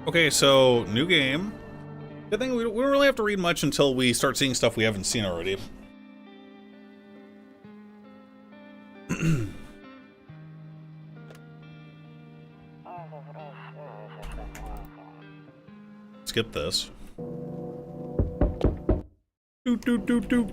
Okay, so new game. Good thing we don't really have to read much until we start seeing stuff we haven't seen already. Skip this. Doot doot doot doot.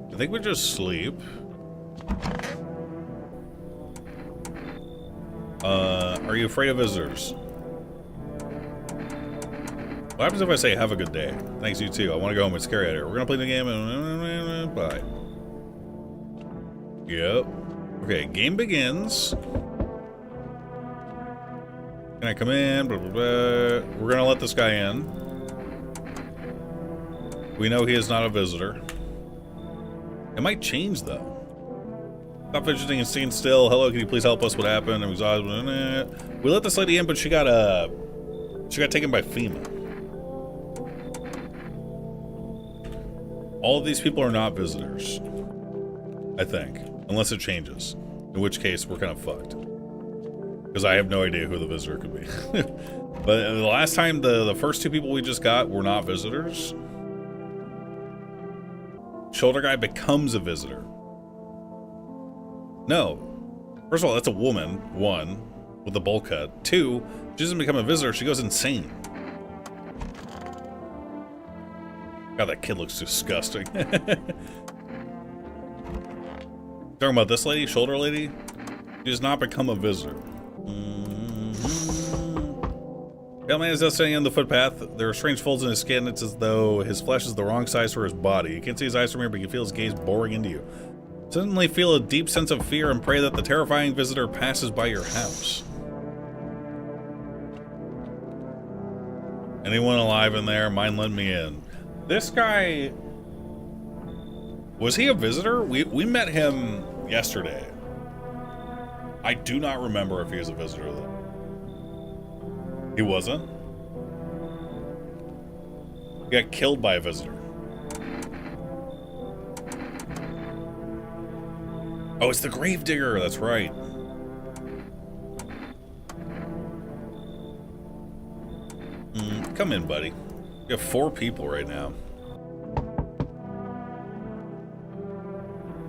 I think we just sleep. Are you afraid of visitors? What happens if I say have a good day? Thanks, you too. I want to go home. It's scary out here. We're gonna play the game and bye. Yep. Okay, game begins. Can I come in? Blah, blah, blah. We're gonna let this guy in. We know he is not a visitor. It might change though. Stop fidgeting and staying still. Hello, can you please help us? What happened? I'm exhausted. We let this lady in, but she got taken by FEMA. All of these people are not visitors, I think, unless it changes. In which case, we're kind of fucked. Because I have no idea who the visitor could be. But the last time, the first two people we just got were not visitors. Shoulder guy becomes a visitor. No. First of all, that's a woman, one, with a bowl cut. Two, she doesn't become a visitor, she goes insane. God, that kid looks disgusting. Talking about this lady, shoulder lady? She does not become a visitor. The man is just standing on the footpath. There are strange folds in his skin. It's as though his flesh is the wrong size for his body. You can't see his eyes from here, but you can feel his gaze boring into you. Suddenly feel a deep sense of fear and pray that the terrifying visitor passes by your house. Anyone alive in there? Mind letting me in. This guy... Was he a visitor? We met him yesterday. I do not remember if he was a visitor though. He wasn't? He got killed by a visitor. Oh, it's the gravedigger, that's right. Come in, buddy. We have 4 people right now.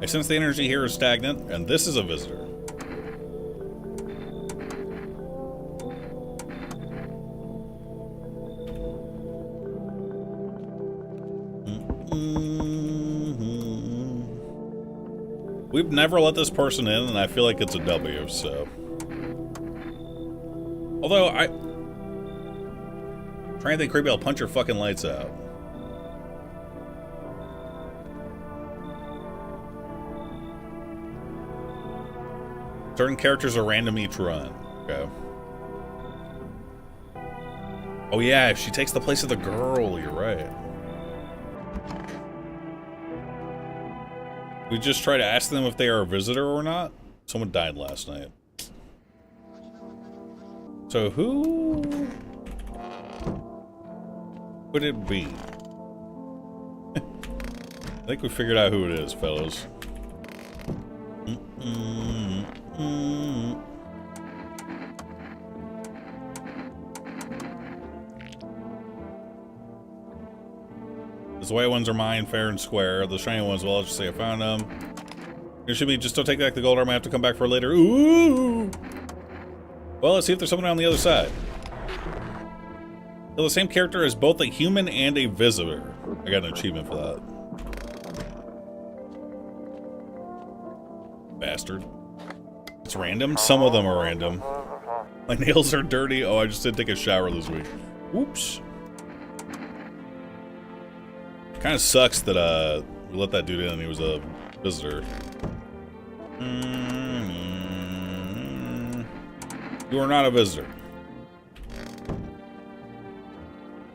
I sense the energy here is stagnant, and this is a visitor. We've never let this person in, and I feel like it's a W, so... Although, trying to think creepy, I'll punch your fucking lights out. Certain characters are random each run. Okay. Oh yeah, if she takes the place of the girl, you're right. We just try to ask them if they are a visitor or not. Someone died last night. So who would it be? I think we figured out who it is, fellas. The white ones are mine, fair and square. The shiny ones, well, I'll just say I found them. It should be just don't take back the gold arm. I have to come back for later. Ooh! Well, let's see if there's someone on the other side. They're the same character as both a human and a visitor. I got an achievement for that. Bastard. It's random? Some of them are random. My nails are dirty. Oh, I just didn't take a shower this week. Oops. Kind of sucks that we let that dude in and he was a visitor. You are not a visitor.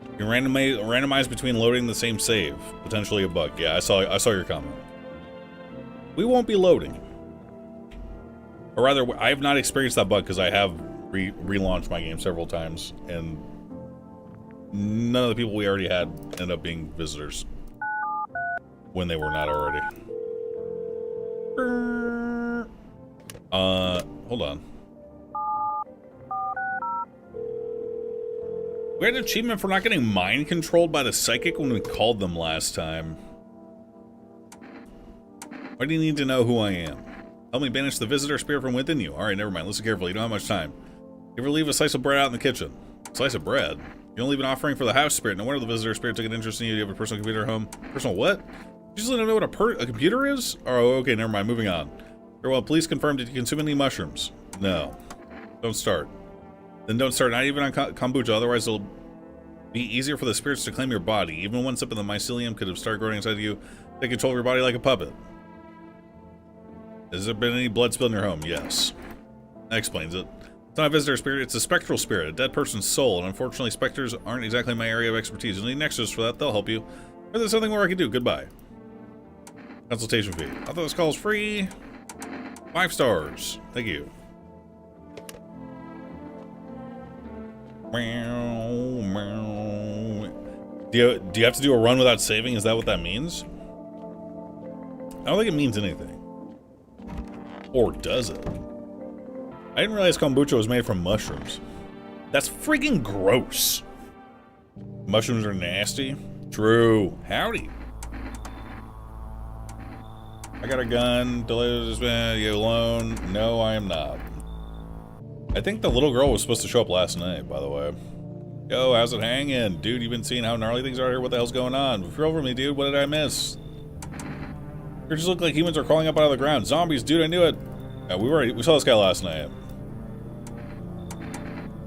You can randomize between loading the same save. Potentially a bug. Yeah, I saw your comment. We won't be loading. Or rather, I have not experienced that bug because I have relaunched my game several times and none of the people we already had ended up being visitors. When they were not already. Hold on. We had an achievement for not getting mind controlled by the psychic when we called them last time. Why do you need to know who I am? Help me banish the visitor spirit from within you. Alright, never mind. Listen carefully. You don't have much time. You ever leave a slice of bread out in the kitchen? Slice of bread? You don't leave an offering for the house spirit. No wonder the visitor spirit took an interest in you. Do you have a personal computer at home? Personal what? You just don't know what a computer is? Oh, okay, never mind. Moving on. Very well, please confirm, did you consume any mushrooms? No. Don't start. Then don't start, not even on kombucha, otherwise it'll be easier for the spirits to claim your body. Even one sip of the mycelium could have started growing inside of you, take control of your body like a puppet. Has there been any blood spilled in your home? Yes. That explains it. It's not a visitor spirit, it's a spectral spirit, a dead person's soul, and unfortunately specters aren't exactly my area of expertise. You'll need an exorcist for that, they'll help you. Or there's something more I can do, goodbye. Consultation fee. I thought this call was free. 5 stars. Thank you. Do you have to do a run without saving? Is that what that means? I don't think it means anything. Or does it? I didn't realize kombucha was made from mushrooms. That's freaking gross. Mushrooms are nasty. True. Howdy. I got a gun. You alone? No, I am not. I think the little girl was supposed to show up last night, by the way. Yo, how's it hanging? Dude, you've been seeing how gnarly things are here? What the hell's going on? If you're over me, dude, what did I miss? You just look like humans are crawling up out of the ground. Zombies, dude, I knew it. Yeah, we saw this guy last night.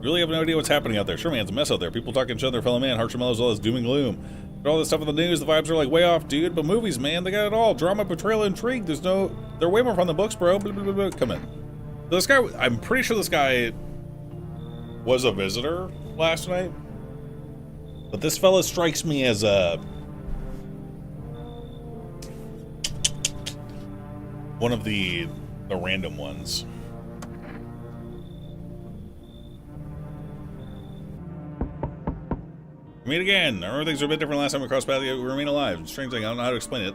Really have no idea what's happening out there. Sure, man, it's a mess out there. People talking to each other, fellow man, harsh and mellow as well as doom and gloom. But all this stuff in the news, the vibes are like way off, dude. But movies, man, they got it all. Drama, betrayal, intrigue. They're way more fun than books, bro. Blah, blah, blah, blah. Come in. So this guy, I'm pretty sure this guy was a visitor last night. But this fella strikes me as one of the random ones. We meet again. I remember things were a bit different last time we crossed paths, yet we remain alive. It's a strange thing. I don't know how to explain it.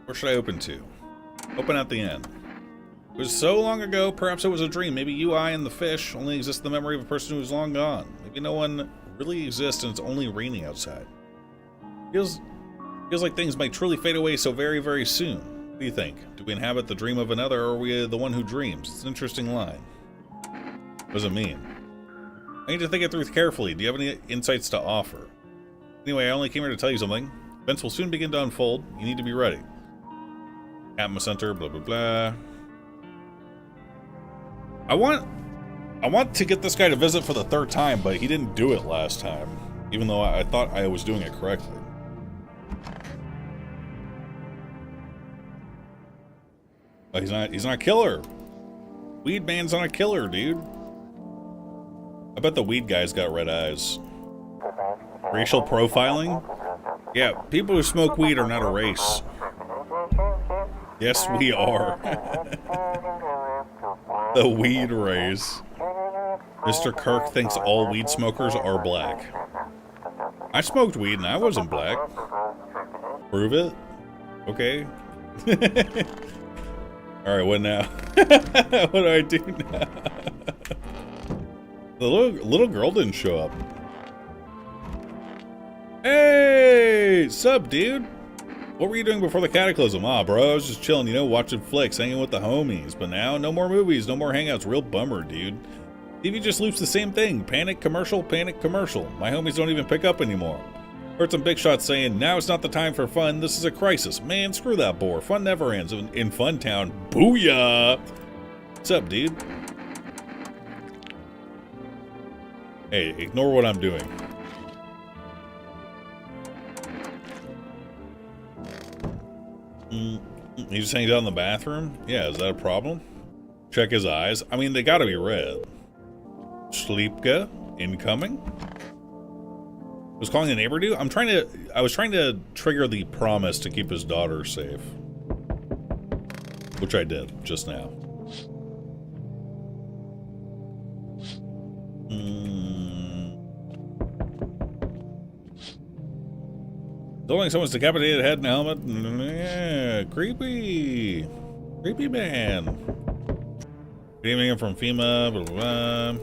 Where should I open to? Open at the end. It was so long ago, perhaps it was a dream. Maybe you, I, and the fish only exist in the memory of a person who is long gone. Maybe no one really exists and it's only raining outside. Feels like things might truly fade away so very, very soon. What do you think? Do we inhabit the dream of another, or are we the one who dreams? It's an interesting line. What does it mean? I need to think it through carefully. Do you have any insights to offer? Anyway, I only came here to tell you something. Events will soon begin to unfold. You need to be ready. Atma Center, blah, blah, blah. I want to get this guy to visit for the 3rd time, but he didn't do it last time. Even though I thought I was doing it correctly. But he's not a killer. Weed man's not a killer, dude. I bet the weed guy's got red eyes. Racial profiling? Yeah, people who smoke weed are not a race. Yes, we are. The weed race. Mr. Kirk thinks all weed smokers are black. I smoked weed and I wasn't black. Prove it? Okay. Alright, what now? What do I do now? The little girl didn't show up. Hey! Sup, dude? What were you doing before the cataclysm? Ah, bro, I was just chilling, you know, watching flicks, hanging with the homies. But now, no more movies, no more hangouts. Real bummer, dude. TV just loops the same thing. Panic, commercial, panic, commercial. My homies don't even pick up anymore. Heard some big shots saying, now it's not the time for fun, this is a crisis. Man, screw that bore. Fun never ends. In Fun Town, booyah! What's up, dude? Hey, ignore what I'm doing. He just hangs out in the bathroom? Yeah, is that a problem? Check his eyes. I mean, they gotta be red. Sleepka, incoming? Was calling the neighbor dude? I was trying to trigger the promise to keep his daughter safe. Which I did, just now. Holding someone's decapitated head and helmet. Yeah, creepy. Creepy man. Deepening from FEMA, blah, blah, blah.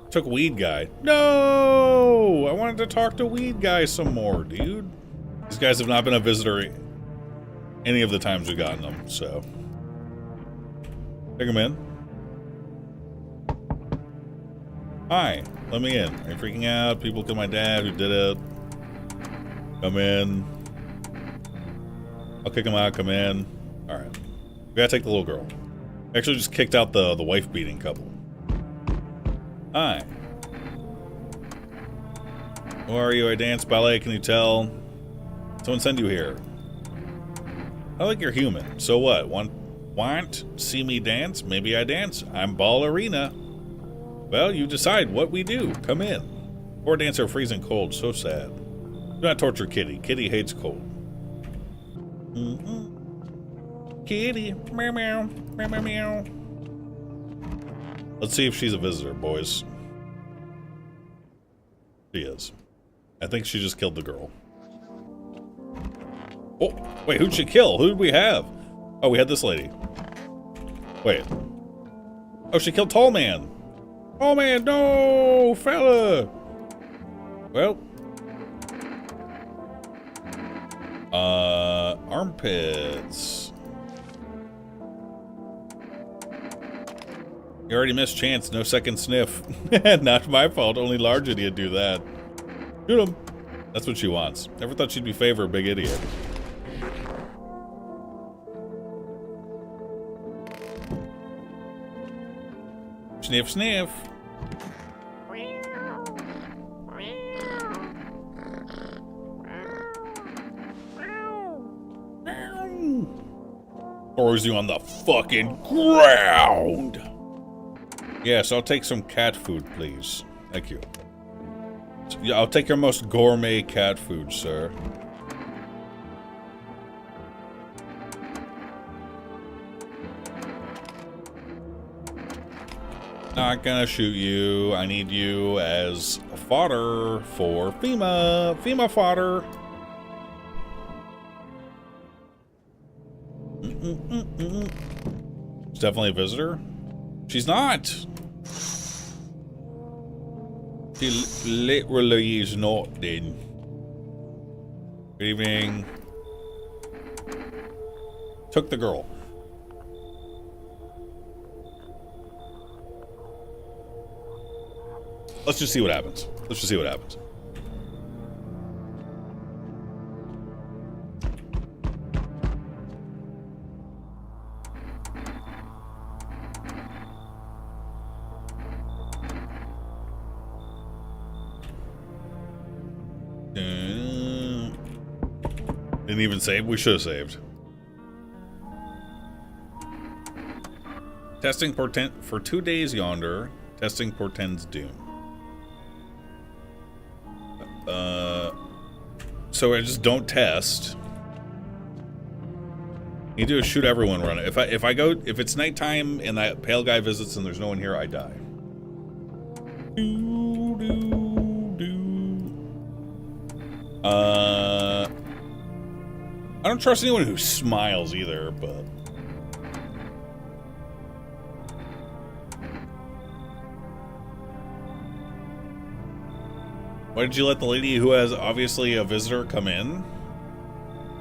Took weed guy. No! I wanted to talk to weed guy some more, dude. These guys have not been a visitor any of the times we've gotten them, so. Take them in. Hi, let me in. Are you freaking out? People killed my dad who did it. Come in. I'll kick him out, come in. Alright. We gotta take the little girl. Actually just kicked out the wife beating couple. Hi. Who are you? I dance ballet, can you tell? Someone send you here. I like you're human. So what? Want see me dance? Maybe I dance. I'm ballerina. Well, you decide what we do. Come in. Poor dancer freezing cold. So sad. Do not torture Kitty. Kitty hates cold. Kitty. Meow meow. Meow meow meow. Let's see if she's a visitor, boys. She is. I think she just killed the girl. Oh, wait, who'd she kill? Who did we have? Oh, we had this lady. Wait. Oh, she killed Tall Man. Tall Man, no, fella. Well. Armpits. You already missed chance, no second sniff. Not my fault, only large idiot do that. Shoot him. That's what she wants. Never thought she'd be favored, big idiot. Sniff, sniff. Throws you on the fucking ground. Yes, I'll take some cat food, please. Thank you. Yeah, I'll take your most gourmet cat food, sir. Not gonna shoot you. I need you as fodder for FEMA. FEMA fodder. She's definitely a visitor. She's not. She literally is not then. Good evening. Took the girl. Let's just see what happens. Let's just see what happens. Didn't even save. We should have saved. Testing portent for 2 days yonder. Testing portends doom. So I just don't test. You do is shoot everyone, run it. If it's nighttime and that pale guy visits and there's no one here, I die. I don't trust anyone who smiles either, but why did you let the lady who has obviously a visitor come in?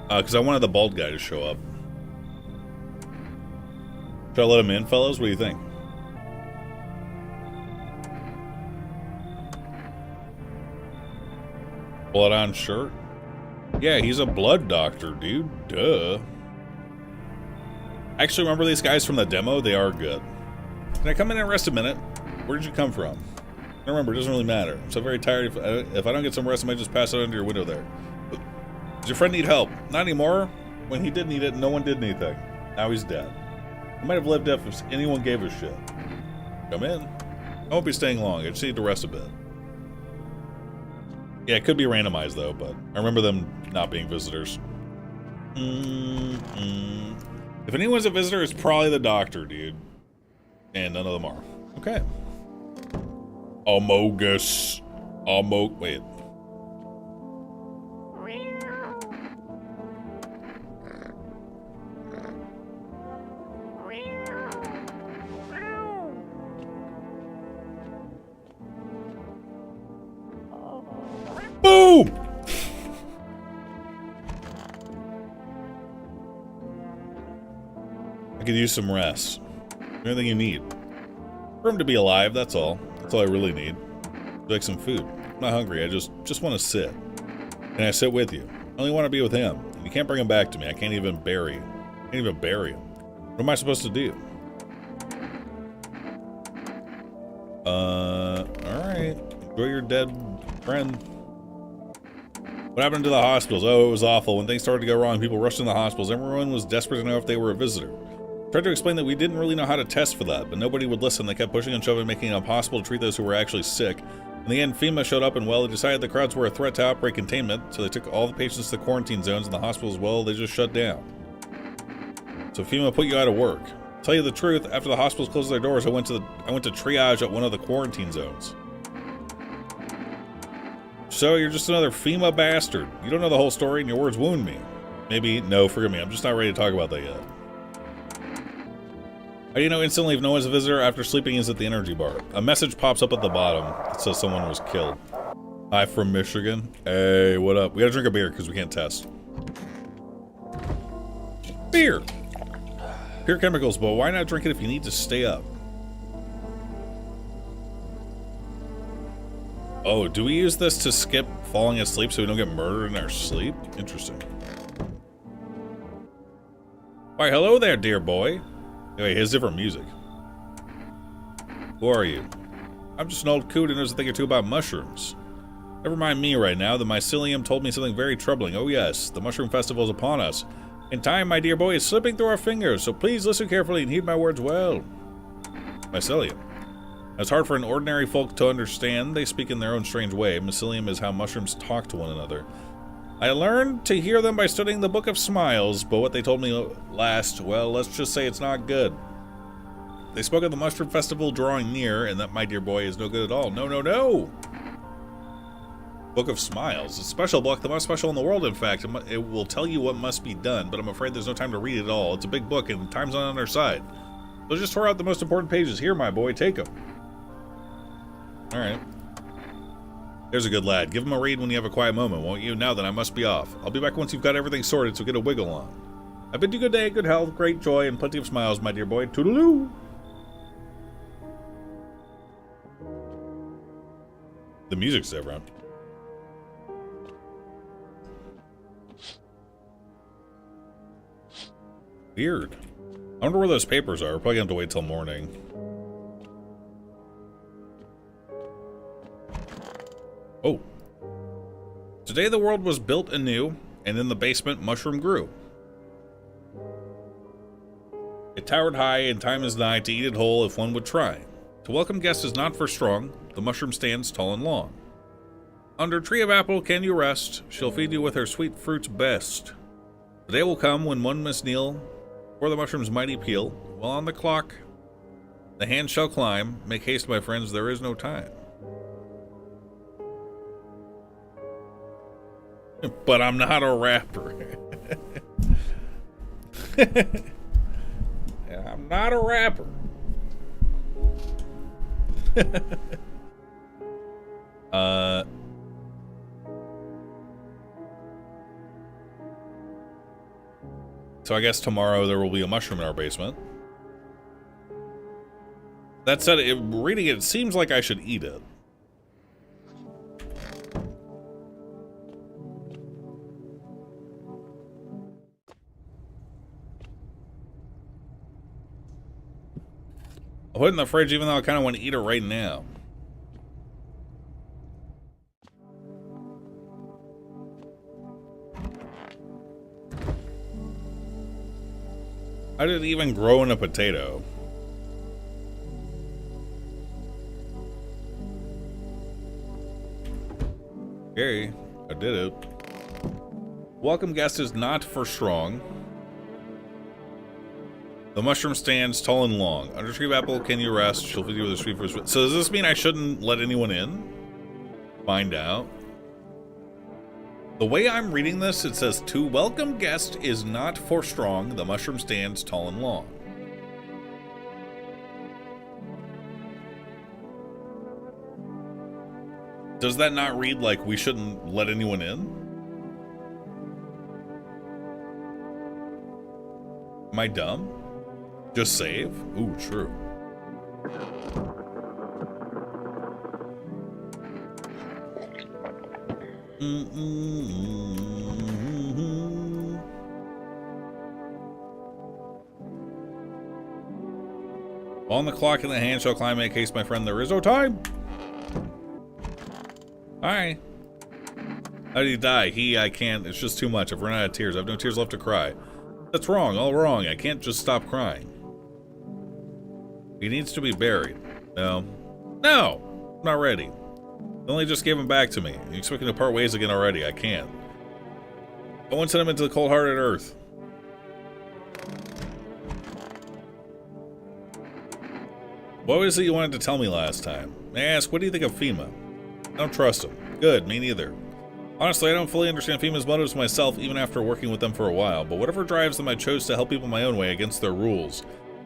Because I wanted the bald guy to show up. Should I let him in, fellas? What do you think? Blood on shirt? Yeah, he's a blood doctor, dude. Duh. Actually, remember these guys from the demo? They are good. Can I come in and rest a minute? Where did you come from? Remember, it doesn't really matter. I'm so very tired. If I don't get some rest, I might just pass out under your window there. Does your friend need help? Not anymore. When he did need it, no one did anything. Now he's dead. I might have lived if anyone gave a shit. Come in. I won't be staying long. I just need to rest a bit. Yeah, it could be randomized, though, but I remember them not being visitors. If anyone's a visitor, it's probably the doctor, dude. And none of them are. Okay. Amogus. Wait. Boom! I could use some rest. Anything you need. Room to be alive, that's all. That's all I really need. Like some food. I'm not hungry, I just want to sit. And I sit with you. I only want to be with him. And you can't bring him back to me. I can't even bury him. What am I supposed to do? Alright. Enjoy your dead friend. What happened to the hospitals? Oh, it was awful. When things started to go wrong, people rushed in the hospitals. Everyone was desperate to know if they were a visitor. Tried to explain that we didn't really know how to test for that, but nobody would listen. They kept pushing and shoving, making it impossible to treat those who were actually sick. In the end, FEMA showed up and, well, they decided the crowds were a threat to outbreak containment, so they took all the patients to the quarantine zones, and the hospitals, well, they just shut down. So FEMA put you out of work. To tell you the truth, after the hospitals closed their doors, I went to triage at one of the quarantine zones. So you're just another FEMA bastard. You don't know the whole story, and your words wound me. Maybe, no, forgive me, I'm just not ready to talk about that yet. How do you know instantly if no one's a visitor after sleeping is at the energy bar? A message pops up at the bottom that says someone was killed. Hi from Michigan. Hey, what up? We gotta drink a beer because we can't test. Beer! Pure chemicals, but why not drink it if you need to stay up? Oh, do we use this to skip falling asleep so we don't get murdered in our sleep? Interesting. Why, hello there, dear boy. Anyway, he has different music. Who are you? I'm just an old coot who knows a thing or two about mushrooms. Never mind me right now. The mycelium told me something very troubling. Oh yes, the mushroom festival is upon us. And time, my dear boy, is slipping through our fingers, so please listen carefully and heed my words well. Mycelium. It's hard for an ordinary folk to understand. They speak in their own strange way. Mycelium is how mushrooms talk to one another. I learned to hear them by studying the Book of Smiles, but what they told me last, well, let's just say it's not good. They spoke of the mushroom festival drawing near, and that, my dear boy, is no good at all. No, no, no! Book of Smiles. It's a special book, the most special in the world, in fact. It will tell you what must be done, but I'm afraid there's no time to read it all. It's a big book, and time's on our side. So just tore out the most important pages. Here, my boy, take them. Alright. There's a good lad. Give him a read when you have a quiet moment, won't you? Now then, I must be off. I'll be back once you've got everything sorted, so get a wiggle on. I bid you good day, good health, great joy, and plenty of smiles, my dear boy. Toodaloo! The music's different. Weird. I wonder where those papers are. We're probably gonna have to wait till morning. Oh. Today the world was built anew, and in the basement mushroom grew. It towered high, and time is nigh to eat it whole if one would try. To welcome guests is not for strong, the mushroom stands tall and long. Under tree of apple can you rest, she'll feed you with her sweet fruits best. The day will come when one must kneel for the mushroom's mighty peel, while on the clock the hand shall climb. Make haste, my friends, there is no time. But I'm not a rapper. Yeah, I'm not a rapper. So I guess tomorrow there will be a mushroom in our basement. That said, reading it seems like I should eat it. I'll put it in the fridge even though I kind of want to eat it right now. How did it even grow in a potato? Okay, I did it. Welcome guest is not for strong. The mushroom stands tall and long. Under tree of apple, can you rest? She'll feed you with a sweet fruit. So does this mean I shouldn't let anyone in? Find out. The way I'm reading this, it says, to welcome guest is not for strong. The mushroom stands tall and long. Does that not read like we shouldn't let anyone in? Am I dumb? Just save? Ooh, true. On the clock in the hand shall climb, make haste, my friend, there is no time. Hi. How did he die? I can't. It's just too much. I've run out of tears. I have no tears left to cry. That's wrong. All wrong. I can't just stop crying. He needs to be buried. No. No! I'm not ready. They only just gave him back to me. You expect me to part ways again already? I can't. I won't send him into the cold-hearted earth. What was it you wanted to tell me last time? May I ask, what do you think of FEMA? I don't trust him. Good, me neither. Honestly, I don't fully understand FEMA's motives myself, even after working with them for a while, but whatever drives them, I chose to help people my own way against their rules.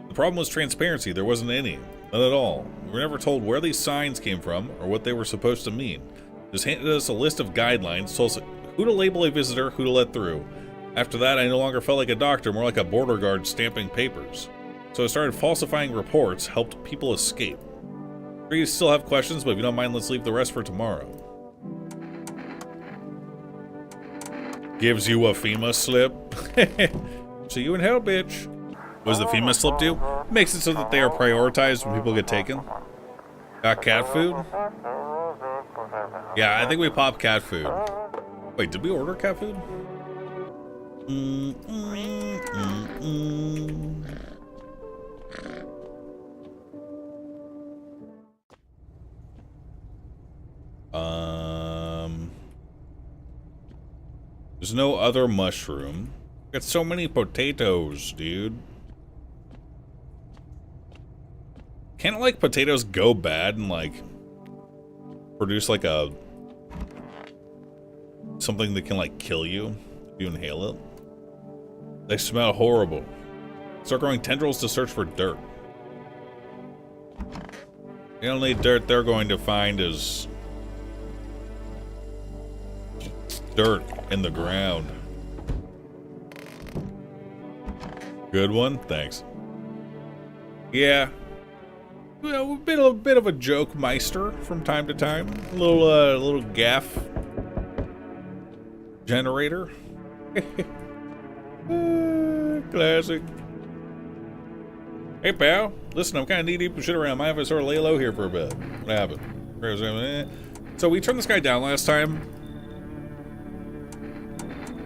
The problem was transparency. There wasn't any. None at all. We were never told where these signs came from or what they were supposed to mean. Just handed us a list of guidelines, told us who to label a visitor, who to let through. After that, I no longer felt like a doctor, more like a border guard stamping papers. So I started falsifying reports, helped people escape. Sure, you still have questions, but if you don't mind, let's leave the rest for tomorrow. Gives you a FEMA slip. See you in hell, bitch. What does the FEMA slip do? Makes it so that they are prioritized when people get taken. Got cat food? Yeah, I think we popped cat food. Wait, did we order cat food? There's no other mushroom. Got so many potatoes, dude. Can't, like, potatoes go bad and, like, produce, like, something that can, like, kill you if you inhale it? They smell horrible. Start growing tendrils to search for dirt. The only dirt they're going to find is dirt in the ground. Good one? Thanks. Yeah. Well, a bit of a joke meister from time to time. A little gaff generator. Classic. Hey, pal. Listen, I'm kind of knee-deep in shit around. Mind if I sort of lay low here for a bit? What happened? So we turned this guy down last time.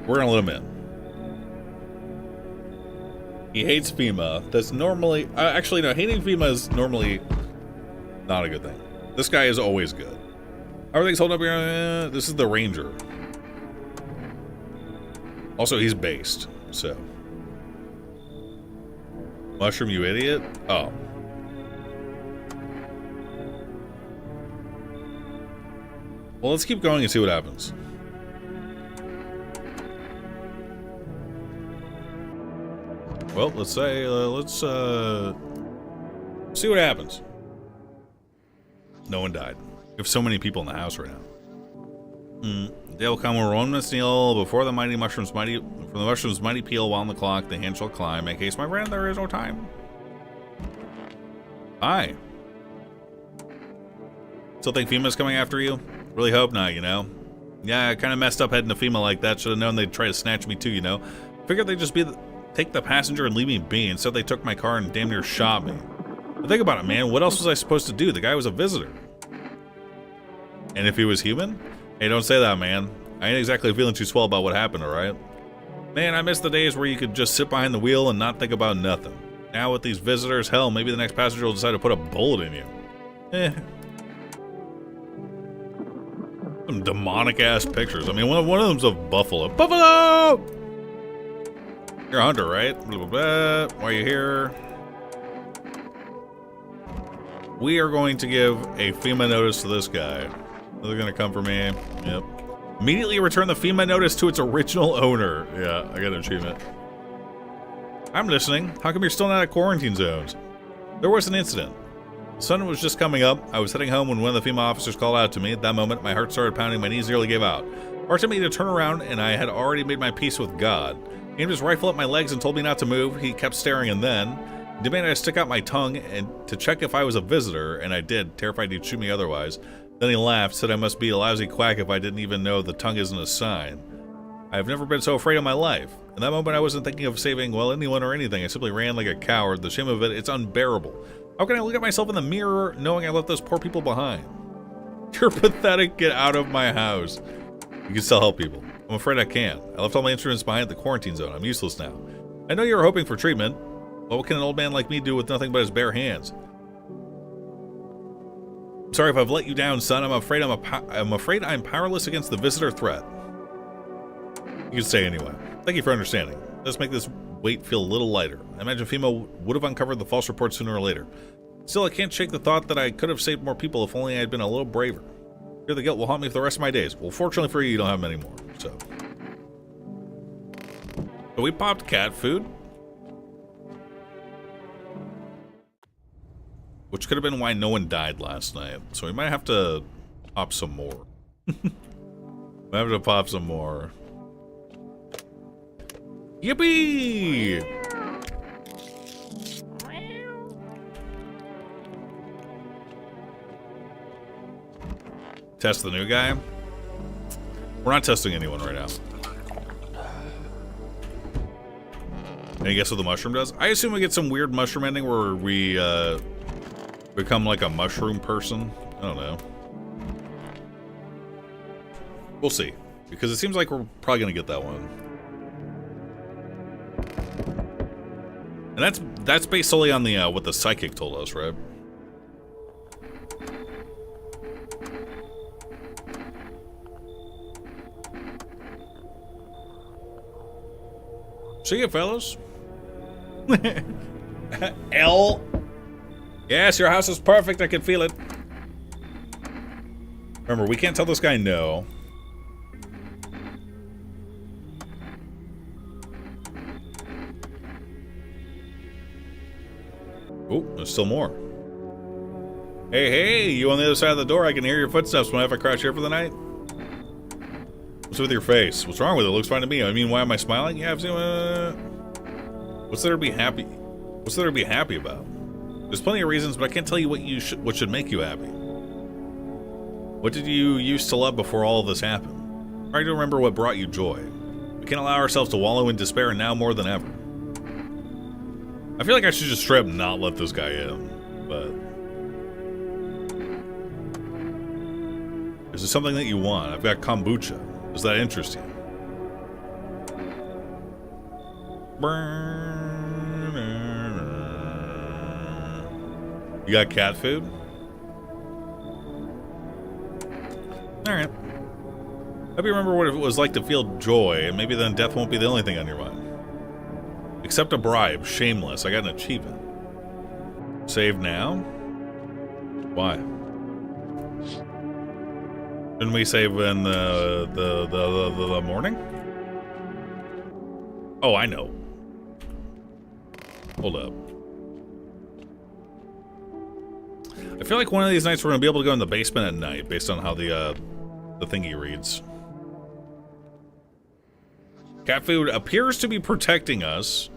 We're gonna let him in. He hates FEMA. That's normally... actually, no. Hating FEMA is normally not a good thing. This guy is always good. Everything's holding up here. This is the ranger. Also, he's based, so... Mushroom, you idiot? Oh. Well, let's keep going and see what happens. Well, let's say, let's see what happens. No one died. We have so many people in the house right now. They will come around steal before the mighty mushrooms mighty from the mushrooms mighty peel while on the clock, the hand shall climb. Make haste, my friend, there is no time. Hi. Still think FEMA's coming after you? Really hope not, you know. Yeah, I kinda messed up heading to FEMA like that. Should have known they'd try to snatch me too, you know. Figured they'd just take the passenger and leave me be. Instead they took my car and damn near shot me. But think about it, man. What else was I supposed to do? The guy was a visitor. And if he was human? Hey, don't say that, man. I ain't exactly feeling too swell about what happened, alright? Man, I miss the days where you could just sit behind the wheel and not think about nothing. Now with these visitors, hell, maybe the next passenger will decide to put a bullet in you. Some demonic-ass pictures. I mean, one of them's of Buffalo. Buffalo! You're a hunter, right? Blah, blah, blah. Why are you here? We are going to give a FEMA notice to this guy. They're going to come for me. Yep. Immediately return the FEMA notice to its original owner. Yeah, I got an achievement. I'm listening. How come you're still not at quarantine zones? There was an incident. The sun was just coming up. I was heading home when one of the FEMA officers called out to me. At that moment, my heart started pounding. My knees nearly gave out. Forced me to turn around, and I had already made my peace with God. He aimed his rifle at my legs and told me not to move. He kept staring, and then demanded I stick out my tongue and to check if I was a visitor, and I did, terrified he'd shoot me otherwise. Then he laughed, said I must be a lousy quack if I didn't even know the tongue isn't a sign. I've never been so afraid in my life. In that moment, I wasn't thinking of saving, well, anyone or anything. I simply ran like a coward. The shame of it, it's unbearable. How can I look at myself in the mirror knowing I left those poor people behind? You're pathetic. Get out of my house. You can still help people. I'm afraid I can't. I left all my instruments behind the quarantine zone. I'm useless now. I know you were hoping for treatment. Well, what can an old man like me do with nothing but his bare hands? I'm sorry if I've let you down, son. I'm afraid I'm powerless against the visitor threat. You can stay anyway. Thank you for understanding. Let's make this weight feel a little lighter. I imagine FEMA would have uncovered the false report sooner or later. Still, I can't shake the thought that I could have saved more people if only I had been a little braver. Fear the guilt will haunt me for the rest of my days. Well, fortunately for you, you don't have many more. So we popped cat food, which could have been why no one died last night. So we might have to pop some more. Might have to pop some more. Yippee! Test the new guy? We're not testing anyone right now. Any guess what the mushroom does? I assume we get some weird mushroom ending where we become like a mushroom person. I don't know. We'll see. Because it seems like we're probably going to get that one. And that's based solely on the what the psychic told us, right? See ya, fellas. L. Yes, your house is perfect. I can feel it. Remember, we can't tell this guy no. Oh, there's still more. Hey, hey, you on the other side of the door? I can hear your footsteps when I crash here for the night. What's with your face? What's wrong with it? Looks fine to me. I mean, why am I smiling? Yeah, what's there to be happy? What's there to be happy about? There's plenty of reasons, but I can't tell you what should make you happy. What did you used to love before all of this happened? Try to remember what brought you joy. We can't allow ourselves to wallow in despair now more than ever. I feel like I should just straight up not let this guy in, but... Is there something that you want? I've got kombucha. Does that interest you? You got cat food? Alright. Hope you remember what it was like to feel joy, and maybe then death won't be the only thing on your mind. Accept a bribe. Shameless. I got an achievement. Save now? Why? Shouldn't we save in the morning? Oh, I know. Hold up. I feel like one of these nights we're gonna be able to go in the basement at night, based on how the thingy reads. Cat food appears to be protecting us.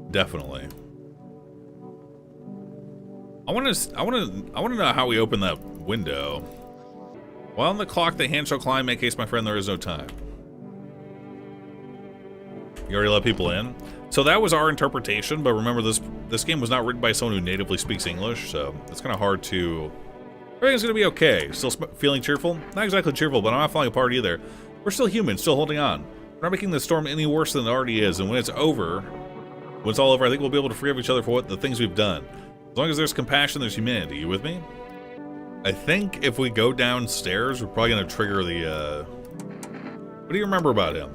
Definitely. I want to know how we open that window. While on the clock, the hand shall climb. Make haste, my friend. There is no time. You already let people in. So that was our interpretation. But remember, this game was not written by someone who natively speaks English, so it's kind of hard to. Everything's gonna be okay. Still feeling cheerful? Not exactly cheerful, but I'm not falling apart either. We're still human, still holding on. We're not making the storm any worse than it already is. And when it's over. When it's all over, I think we'll be able to forgive each other for the things we've done. As long as there's compassion, there's humanity. You with me? I think if we go downstairs, we're probably going to trigger the, What do you remember about him?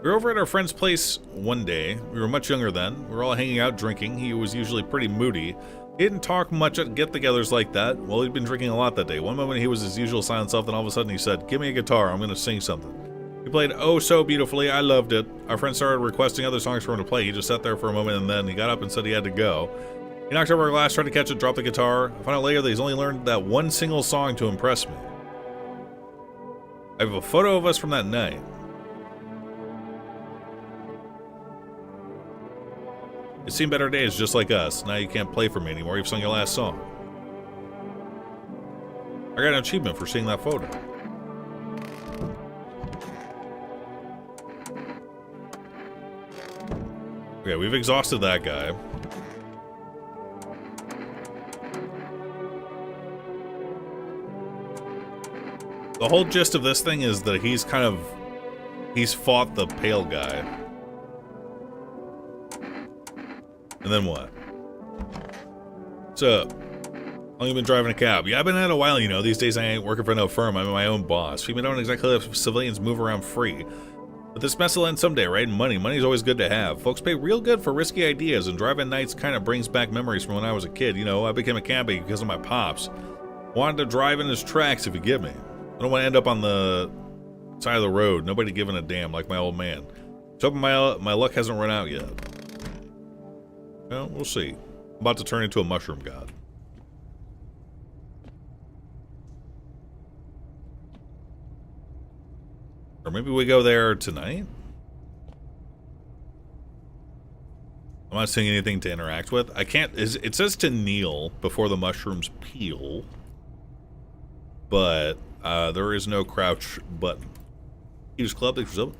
We were over at our friend's place one day. We were much younger then. We were all hanging out drinking. He was usually pretty moody. He didn't talk much at get-togethers like that. Well, he'd been drinking a lot that day. One moment he was his usual silent self, then all of a sudden he said, "Give me a guitar, I'm going to sing something." He played oh so beautifully. I loved it. Our friend started requesting other songs for him to play. He just sat there for a moment and then he got up and said he had to go. He knocked over a glass, tried to catch it, dropped the guitar. I found out later that he's only learned that one single song to impress me. I have a photo of us from that night. It's seen better days just like us. Now you can't play for me anymore. You've sung your last song. I got an achievement for seeing that photo. Okay, we've exhausted that guy. The whole gist of this thing is that he's fought the pale guy. And then what? What's up? How long you been driving a cab? Yeah, I've been at it a while, you know. These days I ain't working for no firm. I'm my own boss. People don't exactly let civilians move around free. But this mess will end someday, right? And money's always good to have. Folks pay real good for risky ideas, and driving nights kind of brings back memories from when I was a kid. You know, I became a cabbie because of my pops. Wanted to drive in his tracks, if you get me. I don't want to end up on the side of the road. Nobody giving a damn, like my old man. So hoping my luck hasn't run out yet. Well, we'll see. I'm about to turn into a mushroom god. Or maybe we go there tonight? I'm not seeing anything to interact with. I can't... It says to kneel before the mushrooms peel. But there is no crouch button. Use club, thanks for something.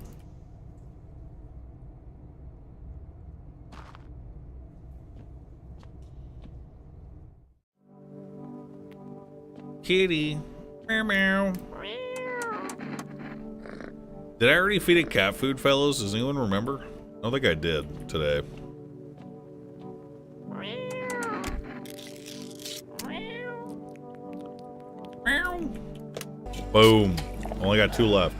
Kitty. Meow meow. Did I already feed it cat food, fellows? Does anyone remember? I don't think I did today. Boom. Only got 2 left.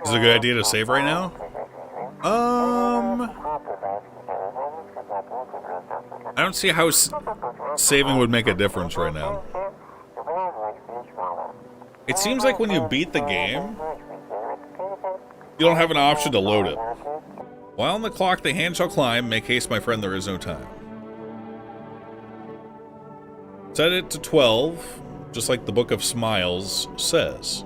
Is it a good idea to save right now? I don't see how saving would make a difference right now. It seems like when you beat the game, you don't have an option to load it. While on the clock, the hand shall climb. Make haste, my friend, there is no time. Set it to 12, just like the Book of Smiles says.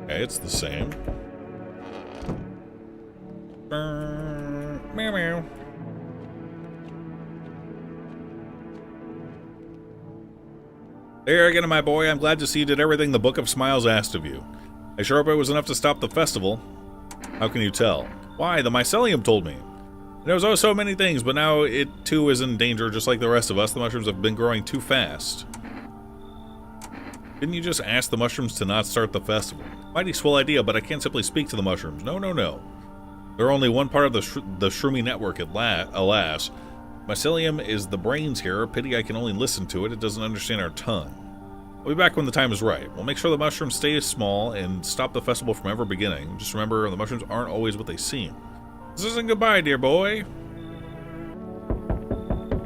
Okay, it's the same. Meow meow. There again, my boy. I'm glad to see you did everything the Book of Smiles asked of you. I sure hope it was enough to stop the festival. How can you tell? Why, the mycelium told me. There was oh so many things, but now it too is in danger just like the rest of us. The mushrooms have been growing too fast. Didn't you just ask the mushrooms to not start the festival? Mighty swell idea, but I can't simply speak to the mushrooms. No, no, no. They're only one part of the shroomy network, alas. Mycelium is the brains here. Pity I can only listen to it. It doesn't understand our tongue. I'll be back when the time is right. We'll make sure the mushrooms stay small and stop the festival from ever beginning. Just remember, the mushrooms aren't always what they seem. This isn't goodbye, dear boy.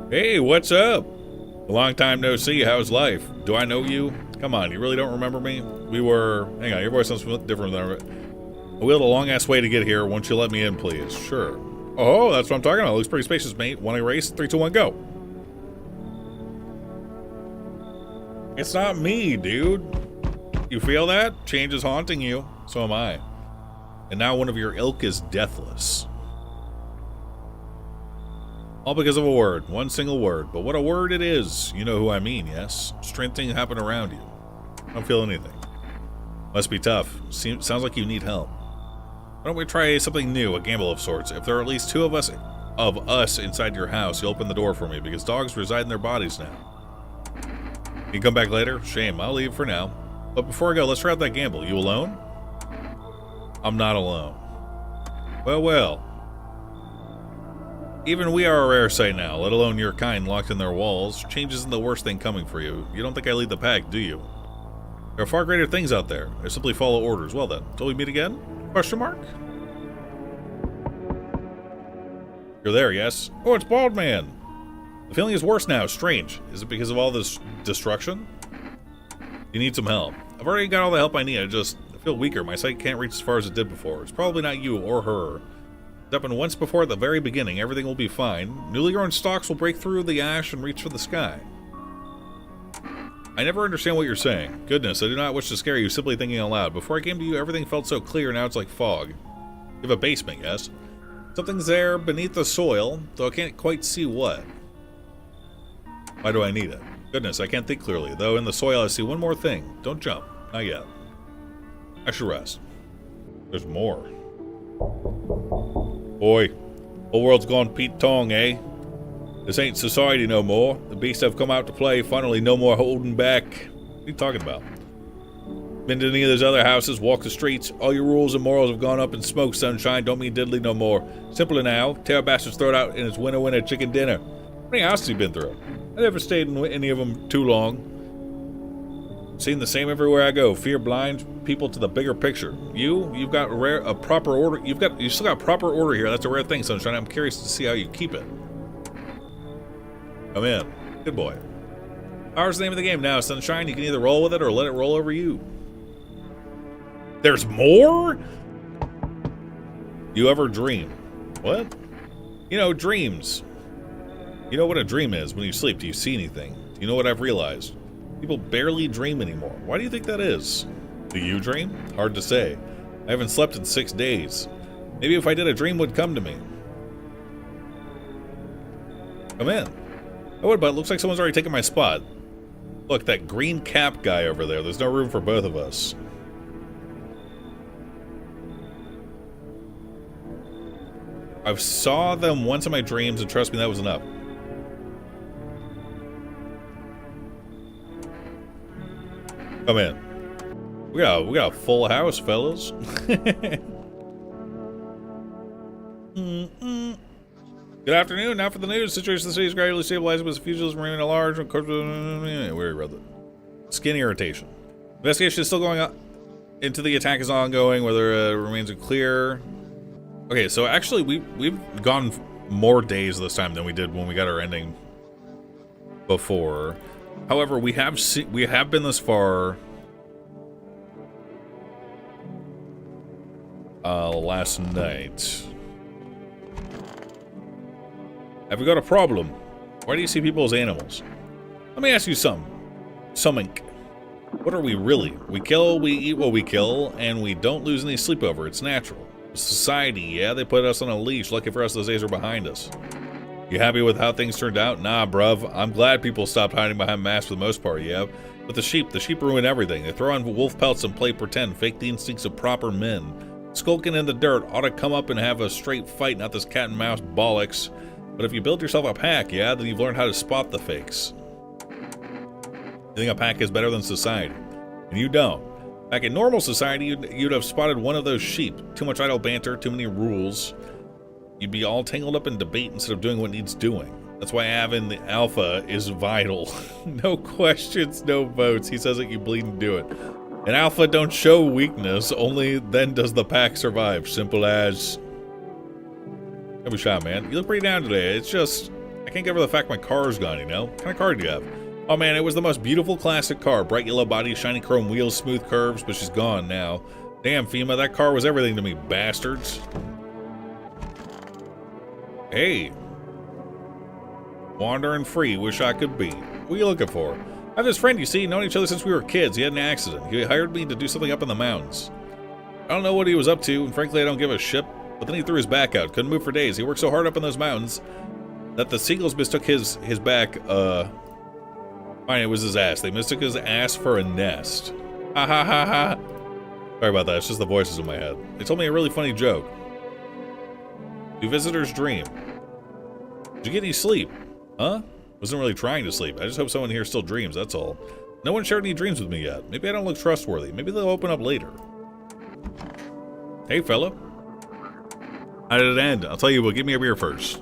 Hey, what's up? A long time no see. How's life? Do I know you? Come on, you really don't remember me? We were... Hang on, your voice sounds different than... I wheeled a long-ass way to get here. Won't you let me in, please? Sure. Oh, that's what I'm talking about. It looks pretty spacious, mate. Want to race? 3, 2, 1, go. It's not me, dude. You feel that? Change is haunting you. So am I. And now one of your ilk is deathless. All because of a word. One single word. But what a word it is. You know who I mean, yes? Strange things happen around you. I don't feel anything. Must be tough. Sounds like you need help. Why don't we try something new, a gamble of sorts? If there are at least 2 of us inside your house, you open the door for me, because dogs reside in their bodies now. You come back later? Shame, I'll leave for now. But before I go, let's try out that gamble. You alone? I'm not alone. Well, well. Even we are a rare sight now, let alone your kind locked in their walls. Change isn't the worst thing coming for you. You don't think I lead the pack, do you? There are far greater things out there. I simply follow orders. Well then, till we meet again? Question mark? You're there, yes? Oh, it's Bald Man. The feeling is worse now. Strange. Is it because of all this destruction? You need some help. I've already got all the help I need. I feel weaker. My sight can't reach as far as it did before. It's probably not you or her. It's happened once before at the very beginning. Everything will be fine. Newly grown stalks will break through the ash and reach for the sky. I never understand what you're saying. Goodness, I do not wish to scare you, simply thinking aloud. Before I came to you, everything felt so clear. Now it's like fog. You have a basement, yes? Something's there beneath the soil, though I can't quite see what. Why do I need it? Goodness, I can't think clearly. Though in the soil I see one more thing. Don't jump. Not yet. I should rest. There's more. Boy, whole world's gone Pete Tong, eh? This ain't society no more. The beasts have come out to play. Finally, no more holding back. What are you talking about? Been to any of those other houses, walk the streets. All your rules and morals have gone up in smoke, sunshine. Don't mean diddly no more. Simpler now. Tear bastards throw it out in its winter chicken dinner. How many houses you been through? I never stayed in any of them too long. Seen the same everywhere I go. Fear blinds people to the bigger picture. You've got a proper order. You still got proper order here. That's a rare thing, sunshine. I'm curious to see how you keep it. Come in. Good boy. Power's the name of the game now, sunshine. You can either roll with it or let it roll over you. There's more? You ever dream? What? You know, dreams. You know what a dream is when you sleep. Do you see anything? Do you know what I've realized? People barely dream anymore. Why do you think that is? Do you dream? Hard to say. I haven't slept in 6 days. Maybe if I did, a dream would come to me. Come in. Oh, what, but it looks like someone's already taken my spot. Look, that green cap guy over there. There's no room for both of us. I saw them once in my dreams, and trust me, that was enough. Come in. We got a full house, fellas. Good afternoon. Now for the news. The situation in the city is gradually stabilizing, but fugitives remain at large. We read that. Skin irritation. Investigation is still going on. Into the attack is ongoing. Whether it remains unclear. Okay, so actually we've gone more days this time than we did when we got our ending before. However, we have been this far last night. Have we got a problem? Why do you see people as animals? Let me ask you something. What are we really? We kill, we eat what we kill, and we don't lose any sleep over. It's natural. Society, yeah, they put us on a leash. Lucky for us, those days are behind us. You happy with how things turned out? Nah, bruv. I'm glad people stopped hiding behind masks for the most part, yeah. But the sheep ruin everything. They throw on wolf pelts and play pretend, fake the instincts of proper men. Skulking in the dirt ought to come up and have a straight fight, not this cat and mouse bollocks. But if you build yourself a pack, yeah, then you've learned how to spot the fakes. You think a pack is better than society? And you don't. Back in normal society, you'd have spotted one of those sheep. Too much idle banter, too many rules. You'd be all tangled up in debate instead of doing what needs doing. That's why having the alpha is vital. No questions, no votes. He says it, you bleed and do it. An alpha don't show weakness, only then does the pack survive. Simple as... Don't be shy, man. You look pretty down today. It's just... I can't get over the fact my car's gone, you know? What kind of car do you have? Oh man, it was the most beautiful classic car. Bright yellow body, shiny chrome wheels, smooth curves, but she's gone now. Damn, FEMA, that car was everything to me, bastards. Hey. Wandering free, wish I could be. What are you looking for? I have this friend, you see, known each other since we were kids. He had an accident. He hired me to do something up in the mountains. I don't know what he was up to, and frankly I don't give a shit. But then he threw his back out. Couldn't move for days. He worked so hard up in those mountains that the seagulls mistook his back, fine, it was his ass. They mistook his ass for a nest. Ha ha ha ha. Sorry about that. It's just the voices in my head. They told me a really funny joke. Do visitors dream? Did you get any sleep? Huh? Wasn't really trying to sleep. I just hope someone here still dreams, that's all. No one shared any dreams with me yet. Maybe I don't look trustworthy. Maybe they'll open up later. Hey, fella. How did it end? I'll tell you what, give me a beer first.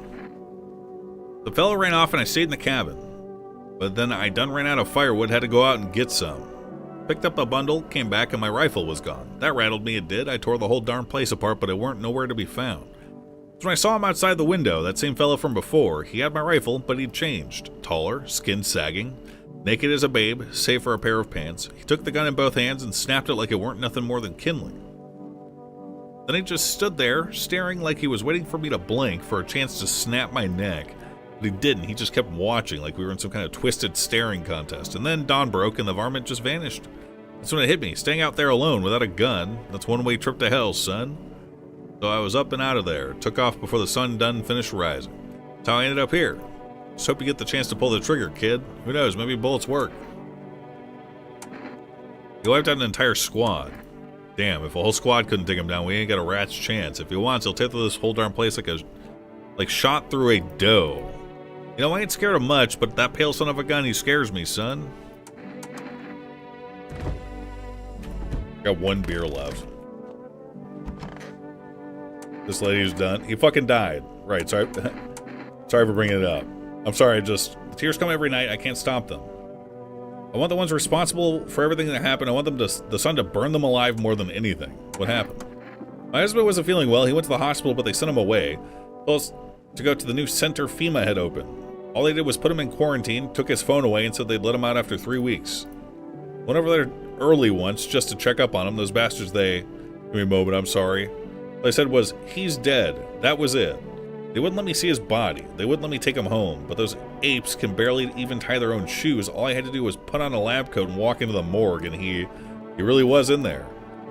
The fellow ran off and I stayed in the cabin. But then I done ran out of firewood, had to go out and get some. Picked up a bundle, came back, and my rifle was gone. That rattled me, it did. I tore the whole darn place apart, but it weren't nowhere to be found. So when I saw him outside the window, that same fellow from before, he had my rifle, but he'd changed. Taller, skin sagging, naked as a babe, save for a pair of pants. He took the gun in both hands and snapped it like it weren't nothing more than kindling. Then he just stood there, staring like he was waiting for me to blink for a chance to snap my neck. But he didn't. He just kept watching like we were in some kind of twisted staring contest. And then dawn broke and the varmint just vanished. That's when it hit me. Staying out there alone without a gun, that's one-way trip to hell, son. So I was up and out of there. Took off before the sun done finished rising. That's how I ended up here. Just hope you get the chance to pull the trigger, kid. Who knows, maybe bullets work. You wiped out an entire squad. Damn, if a whole squad couldn't take him down, we ain't got a rat's chance. If he wants, he'll tear through this whole darn place like shot through a dough. You know, I ain't scared of much, but that pale son of a gun, he scares me, son. Got one beer left. This lady's done. He fucking died. Right, sorry. Sorry for bringing it up. I'm sorry, the tears come every night. I can't stop them. I want the ones responsible for everything that happened. I want the sun to burn them alive more than anything. What happened? My husband wasn't feeling well. He went to the hospital, but they sent him away. Told us to go to the new center FEMA had opened. All they did was put him in quarantine, took his phone away, and said they'd let him out after 3 weeks. Went over there early once just to check up on him. Those bastards, give me a moment, I'm sorry. What they said was, he's dead. That was it. They wouldn't let me see his body. They wouldn't let me take him home. But those apes can barely even tie their own shoes. All I had to do was put on a lab coat and walk into the morgue, and he really was in there.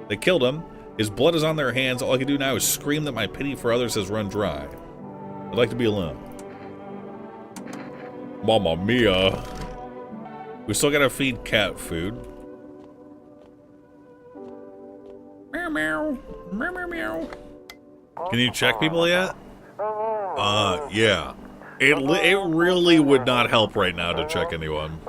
They killed him. His blood is on their hands. All I can do now is scream that my pity for others has run dry. I'd like to be alone. Mamma mia. We still gotta feed cat food. Meow meow. Meow meow meow. Can you check people yet? Yeah. It really would not help right now to check anyone.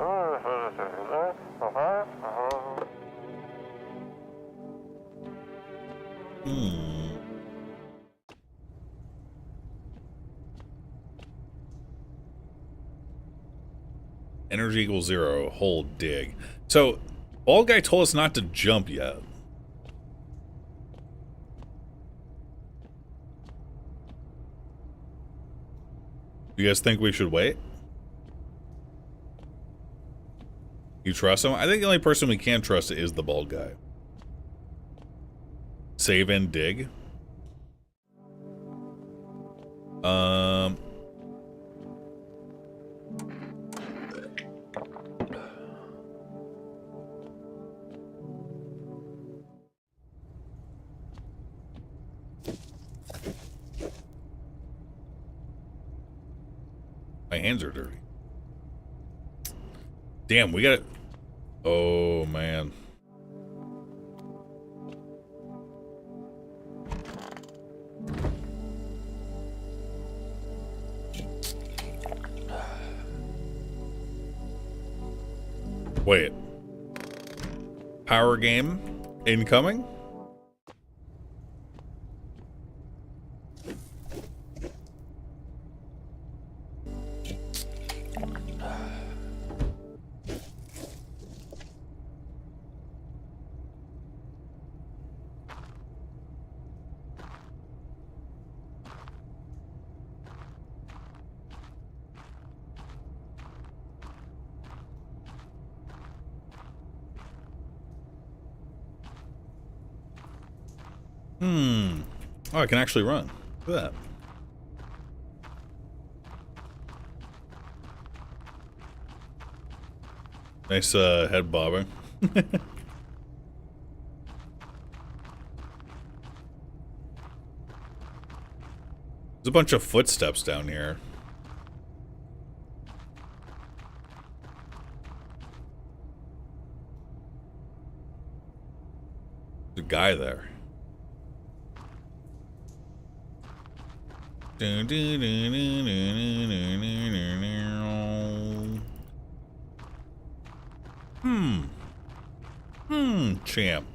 Energy equals 0. Hold dig. So, Bald Guy told us not to jump yet. You guys think we should wait? You trust him? I think the only person we can trust is the Bald Guy. Save and dig. My hands are dirty. Damn, we gotta... Oh, man. Wait. Power game incoming? Oh, I can actually run. Look at that. Nice head bobbing. There's a bunch of footsteps down here. There's a guy there. Champ.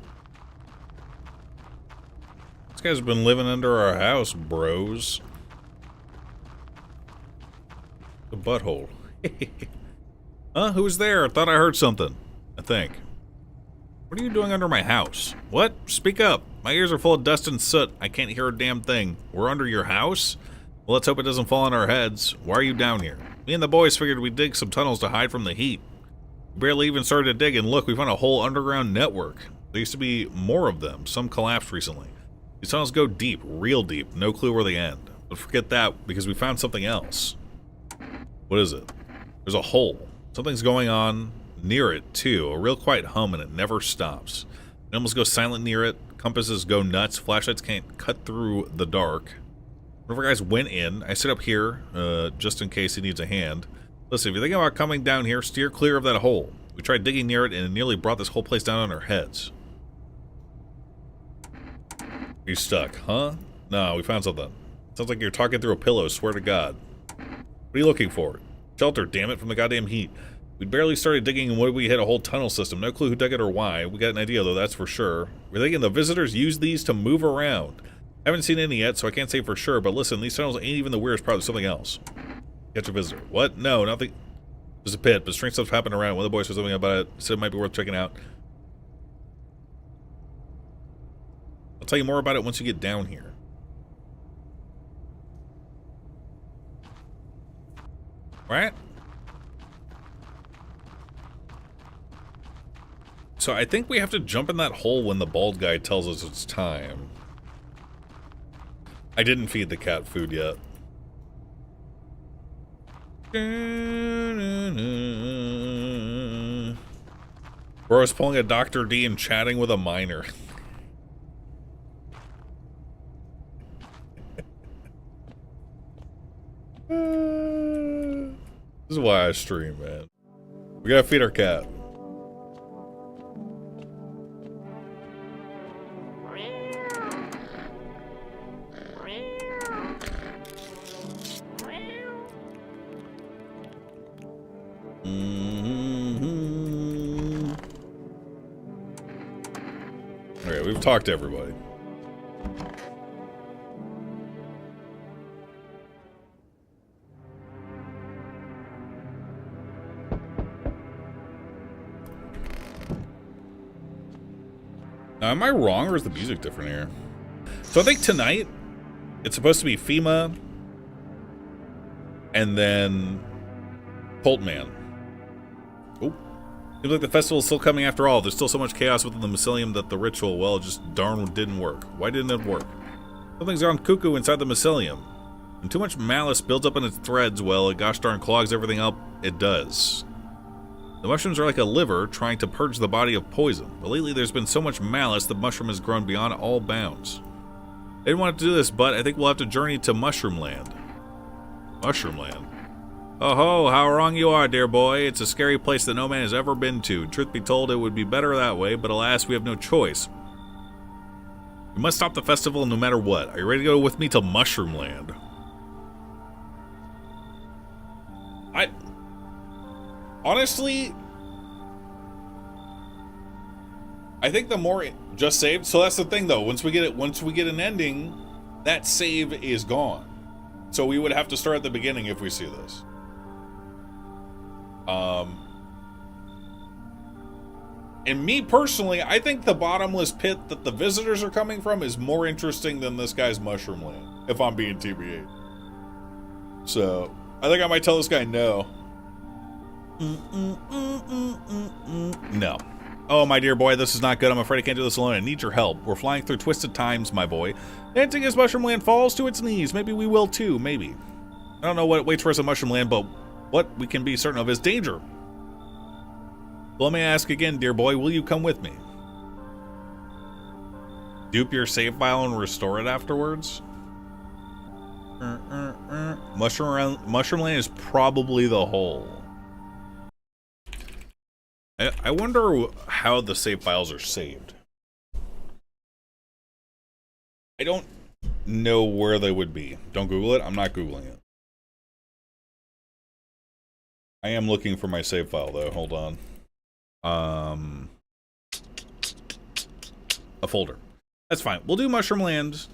This guy's been living under our house, bros. The butthole. Huh? Who's there? I thought I heard something. I think. What are you doing under my house? What? Speak up. My ears are full of dust and soot. I can't hear a damn thing. We're under your house? Well, let's hope it doesn't fall on our heads. Why are you down here? Me and the boys figured we'd dig some tunnels to hide from the heat. We barely even started to dig, and look, we found a whole underground network. There used to be more of them. Some collapsed recently. These tunnels go deep, real deep. No clue where they end. But forget that, because we found something else. What is it? There's a hole. Something's going on near it, too. A real quiet hum, and it never stops. It almost goes silent near it. Compasses go nuts. Flashlights can't cut through the dark. One of our guys went in. I sit up here, just in case he needs a hand. Listen, if you're thinking about coming down here, steer clear of that hole. We tried digging near it, and it nearly brought this whole place down on our heads. You stuck, huh? No, we found something. Sounds like you're talking through a pillow, swear to God. What are you looking for? Shelter, damn it, from the goddamn heat. We barely started digging, and we hit a whole tunnel system. No clue who dug it or why. We got an idea, though, that's for sure. We're thinking the visitors use these to move around. I haven't seen any yet, so I can't say for sure, but listen, these tunnels ain't even the weirdest part. There's something else. Catch a visitor. What? No, nothing. There's a pit, but strange stuff's happened around. One of the boys said something about it. Said it might be worth checking out. I'll tell you more about it once you get down here. Right? So I think we have to jump in that hole when the bald guy tells us it's time. I didn't feed the cat food yet. Bro's pulling a Dr. D and chatting with a minor. This is why I stream, man. We gotta feed our cat. Okay, we've talked to everybody. Now, am I wrong, or is the music different here? So I think tonight, it's supposed to be FEMA, and then Cult Man. Oh. Seems like the festival is still coming after all. There's still so much chaos within the mycelium that the ritual, well, just darn didn't work. Why didn't it work? Something's gone cuckoo inside the mycelium. When too much malice builds up in its threads, well, it gosh darn clogs everything up it does. The mushrooms are like a liver trying to purge the body of poison. But lately there's been so much malice the mushroom has grown beyond all bounds. I didn't want to do this, but I think we'll have to journey to Mushroom Land. Mushroom Land? Oh ho, how wrong you are, dear boy. It's a scary place that no man has ever been to. Truth be told, it would be better that way, but alas, we have no choice. We must stop the festival no matter what. Are you ready to go with me to Mushroom Land? Honestly, I think the more just saved. So that's the thing, though. Once we get an ending, that save is gone. So we would have to start at the beginning if we see this. And me personally, I think the bottomless pit that the visitors are coming from is more interesting than this guy's Mushroom Land, if I'm being TBA. So I think I might tell this guy no. No. Oh, my dear boy, this is not good. I'm afraid I can't do this alone. I need your help. We're flying through twisted times, my boy. Dancing as Mushroom Land falls to its knees. Maybe we will too, maybe. I don't know what waits for us in Mushroom Land, but what we can be certain of is danger. Well, let me ask again, dear boy, will you come with me? Dupe your save file and restore it afterwards? Mushroom Land is probably the hole. I wonder how the save files are saved. I don't know where they would be. Don't Google it. I'm not Googling it. I am looking for my save file, though. Hold on. A folder. That's fine. We'll do Mushroom Land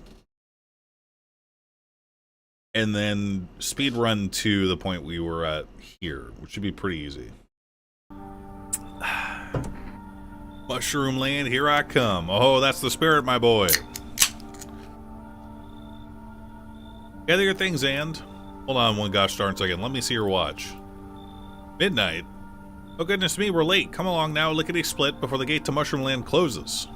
and then speed run to the point we were at here, which should be pretty easy. Mushroom land, here I come. Oh, that's the spirit, my boy. Gather your things, and hold on one gosh darn second. Let me see your watch. Midnight. Oh goodness me, we're late. Come along now, lickety split before the gate to Mushroom Land closes.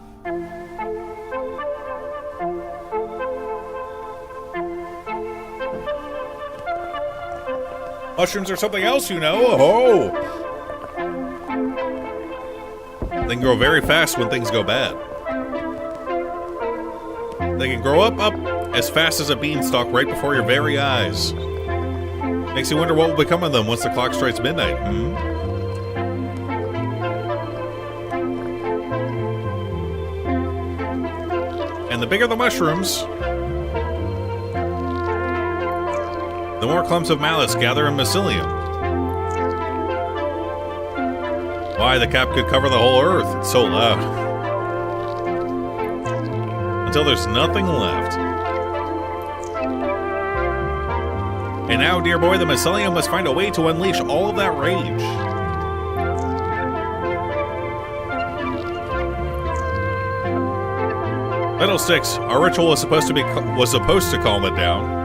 Mushrooms are something else, you know. Oh. They can grow very fast when things go bad. They can grow up as fast as a beanstalk right before your very eyes. Makes you wonder what will become of them once the clock strikes midnight. And the bigger the mushrooms, the more clumps of malice gather in mycelium. Why, the cap could cover the whole earth. It's so loud. Until there's nothing left. And now, dear boy, the mycelium must find a way to unleash all of that rage. Fiddlesticks, our ritual was supposed to calm it down.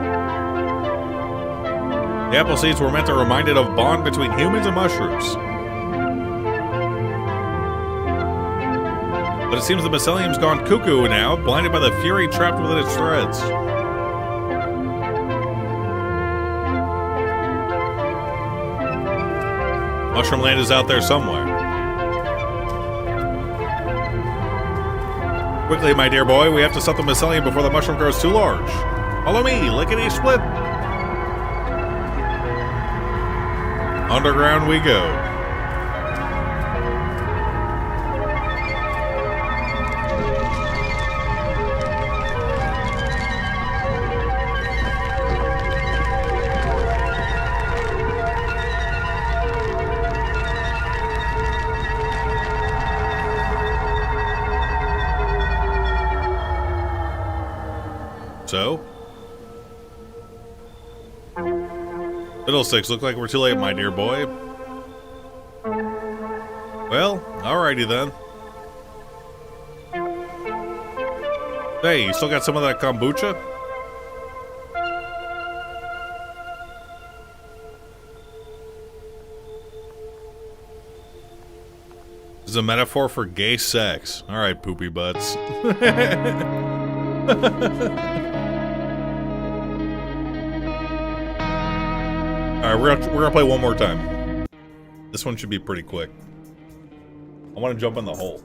The apple seeds were meant to remind it of bond between humans and mushrooms. But it seems the mycelium's gone cuckoo now, blinded by the fury trapped within its threads. Mushroom Land is out there somewhere. Quickly, my dear boy, we have to stop the mycelium before the mushroom grows too large. Follow me, lickety split. Underground we go. So? Fiddlesticks, look like we're too late, my dear boy. Well, alrighty then. Hey, you still got some of that kombucha? This is a metaphor for gay sex. Alright, poopy butts. Alright, we're gonna play one more time. This one should be pretty quick. I want to jump in the hole.